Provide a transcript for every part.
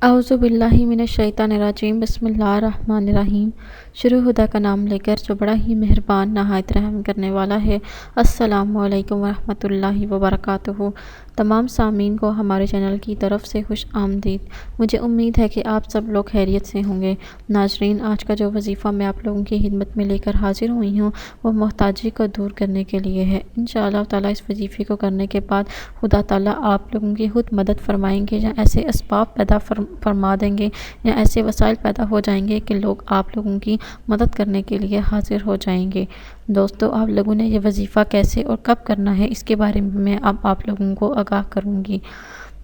اعوذ باللہ من الشیطان الرجیم بسم اللہ الرحمن الرحیم۔ شروع خدا کا نام لے کر جو بڑا ہی مہربان نہایت رحم کرنے والا ہے۔ السلام علیکم ورحمۃ اللہ وبرکاتہ۔ تمام سامعین کو ہمارے چینل کی طرف سے خوش آمدید۔ مجھے امید ہے کہ آپ سب لوگ خیریت سے ہوں گے۔ ناظرین، آج کا جو وظیفہ میں آپ لوگوں کی خدمت میں لے کر حاضر ہوئی ہوں وہ محتاجی کو دور کرنے کے لیے ہے۔ انشاءاللہ تعالیٰ اس وظیفے کو کرنے کے بعد خدا تعالیٰ آپ لوگوں کی خود مدد فرمائیں گے، یا ایسے اسباب پیدا فرما دیں گے، یا ایسے وسائل پیدا ہو جائیں گے کہ لوگ آپ لوگوں کی مدد کرنے کے لیے حاضر ہو جائیں گے۔ دوستو، آپ لوگوں نے یہ وظیفہ کیسے اور کب کرنا ہے اس کے بارے میں اب آپ لوگوں کو آگاہ کروں گی۔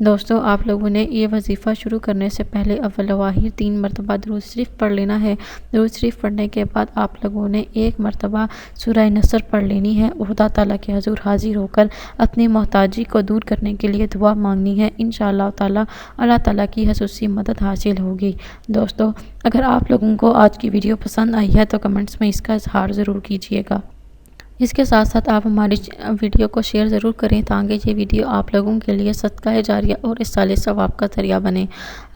دوستو، آپ لوگوں نے یہ وظیفہ شروع کرنے سے پہلے اول و آخر 3 مرتبہ درود شریف پڑھ لینا ہے۔ درود شریف پڑھنے کے بعد آپ لوگوں نے 1 مرتبہ سورہ نصر پڑھ لینی ہے، خدا تعالیٰ کے حضور حاضر ہو کر اپنی محتاجی کو دور کرنے کے لیے دعا مانگنی ہے۔ انشاءاللہ تعالیٰ اللہ تعالیٰ کی خصوصی مدد حاصل ہوگی۔ دوستو، اگر آپ لوگوں کو آج کی ویڈیو پسند آئی ہے تو کمنٹس میں اس کا اظہار ضرور کیجیے گا۔ اس کے ساتھ ساتھ آپ ہماری ویڈیو کو شیئر ضرور کریں تاکہ یہ ویڈیو آپ لوگوں کے لیے صدقہ جاریہ اور اصالِ ثواب کا ذریعہ بنے۔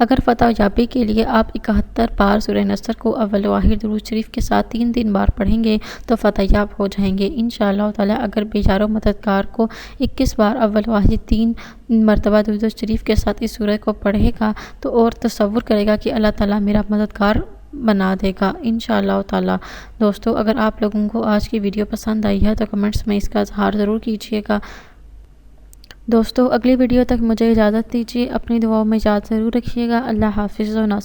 اگر فتح یابی کے لیے آپ 71 بار سورہ نصر کو اول و آخر درود شریف کے ساتھ 3 بار پڑھیں گے تو فتح یاب ہو جائیں گے انشاءاللہ تعالیٰ۔ اگر بیچار و مددگار کو 21 بار اول و آخر 3 مرتبہ درود شریف کے ساتھ اس سورہ کو پڑھے گا تو اور تصور کرے گا کہ اللہ تعالیٰ میرا مددگار بنا دے گا انشاءاللہ تعالیٰ۔ دوستو، اگر آپ لوگوں کو آج کی ویڈیو پسند آئی ہے تو کمنٹس میں اس کا اظہار ضرور کیجیے گا۔ دوستو، اگلی ویڈیو تک مجھے اجازت دیجیے۔ اپنی دعاؤں میں یاد ضرور رکھیے گا۔ اللہ حافظ و ناصر۔